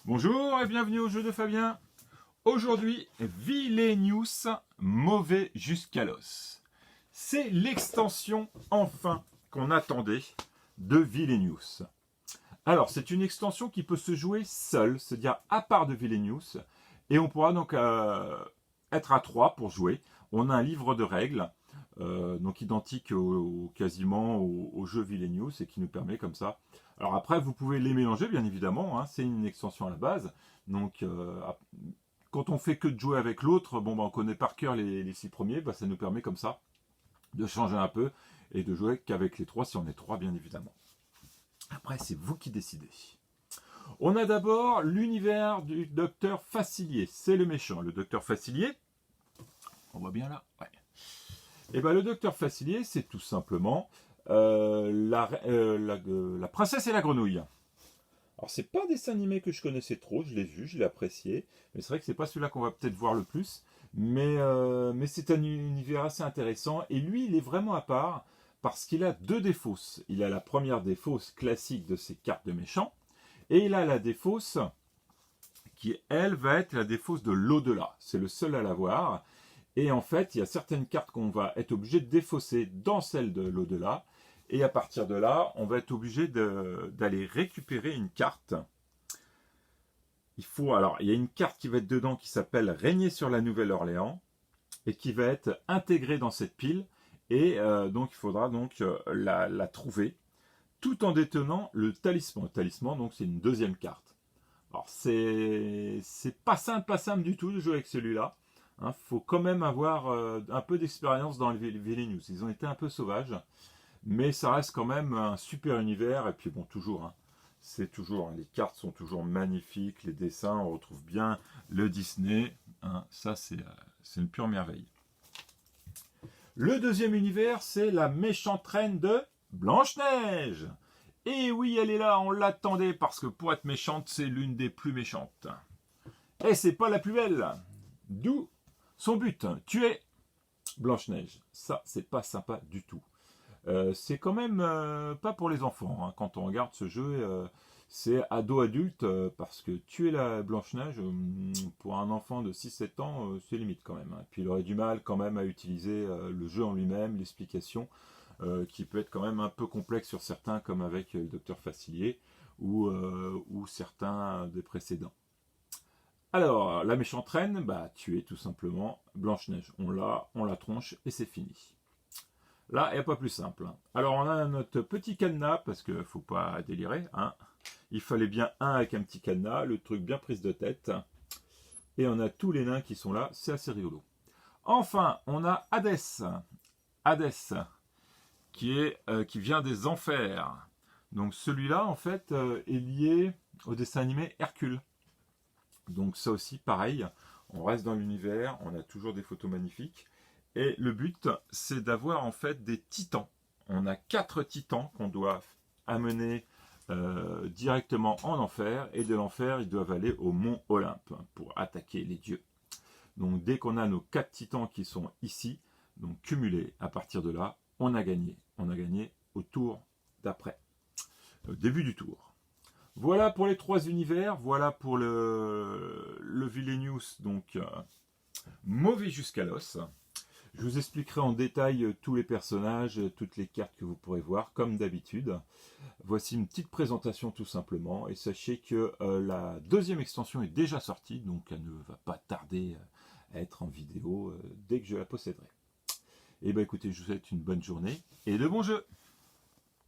Bonjour et bienvenue au jeu de Fabien. Aujourd'hui, Vilenius, mauvais jusqu'à l'os. C'est l'extension, enfin, qu'on attendait de Vilenius. Alors, c'est une extension qui peut se jouer seule, c'est-à-dire à part de Vilenius, et on pourra donc être à 3 pour jouer. On a un livre de règles, donc identique quasiment au jeu Vilenius, et qui nous permet comme ça. Alors après, vous pouvez les mélanger, bien évidemment, hein, c'est une extension à la base, donc quand on fait que de jouer avec l'autre, bon, on connaît par cœur les 6 premiers, ça nous permet comme ça de changer un peu et de jouer qu'avec les 3 si on est 3, bien évidemment. Après, c'est vous qui décidez. On a d'abord l'univers du docteur Facilier. C'est le méchant. Le docteur Facilier, on voit bien là, ouais. Et ben le docteur Facilier, c'est tout simplement la princesse et la grenouille. Alors c'est pas un dessin animé que je connaissais trop, je l'ai vu, je l'ai apprécié, mais c'est vrai que c'est pas celui-là qu'on va peut-être voir le plus, mais c'est un univers assez intéressant, et lui il est vraiment à part, parce qu'il a deux défausses. Il a la première défausse classique de ses cartes de méchants, et il a la défausse qui, elle, va être la défausse de l'au-delà. C'est le seul à l'avoir, et en fait, il y a certaines cartes qu'on va être obligé de défausser dans celle de l'au-delà, et à partir de là, on va être obligé d'aller récupérer une carte. Il y a une carte qui va être dedans qui s'appelle Régner sur la Nouvelle-Orléans et qui va être intégrée dans cette pile. Et donc, il faudra donc la trouver tout en détenant le talisman. Le talisman, donc, c'est une deuxième carte. Alors, c'est pas simple du tout de jouer avec celui-là. Il faut quand même avoir un peu d'expérience dans les Vilenius. Ils ont été un peu sauvages. Mais ça reste quand même un super univers. Et puis bon, toujours, hein, les cartes sont toujours magnifiques, les dessins, on retrouve bien le Disney. Hein, ça, c'est une pure merveille. Le deuxième univers, c'est la méchante reine de Blanche-Neige. Et oui, elle est là, on l'attendait, parce que pour être méchante, c'est l'une des plus méchantes. Et c'est pas la plus belle. D'où son but, tuer Blanche-Neige. Ça, c'est pas sympa du tout. C'est quand même pas pour les enfants, hein. Quand on regarde ce jeu, c'est ado-adulte, parce que tuer la Blanche-Neige, pour un enfant de 6-7 ans, c'est limite quand même, hein. Puis il aurait du mal quand même à utiliser le jeu en lui-même, l'explication, qui peut être quand même un peu complexe sur certains, comme avec le docteur Facilier, ou certains des précédents. Alors, la méchante reine, tuer tout simplement Blanche-Neige. On la tronche et c'est fini. Là, il n'y a pas plus simple. Alors, on a notre petit cadenas, parce qu'il ne faut pas délirer, hein. Il fallait bien un avec un petit cadenas, le truc bien prise de tête. Et on a tous les nains qui sont là, c'est assez rigolo. Enfin, on a Hadès. Hadès, qui vient des enfers. Donc celui-là, en fait, est lié au dessin animé Hercule. Donc ça aussi, pareil, on reste dans l'univers, on a toujours des photos magnifiques. Et le but, c'est d'avoir en fait des titans. On a 4 titans qu'on doit amener directement en enfer. Et de l'enfer, ils doivent aller au mont Olympe pour attaquer les dieux. Donc dès qu'on a nos 4 titans qui sont ici, donc cumulés, à partir de là, on a gagné. On a gagné au tour d'après, au début du tour. Voilà pour les 3 univers. Voilà pour le Vilenius, donc mauvais jusqu'à l'os. Je vous expliquerai en détail tous les personnages, toutes les cartes que vous pourrez voir, comme d'habitude. Voici une petite présentation tout simplement. Et sachez que la deuxième extension est déjà sortie, donc elle ne va pas tarder à être en vidéo dès que je la posséderai. Et écoutez, je vous souhaite une bonne journée et de bons jeux!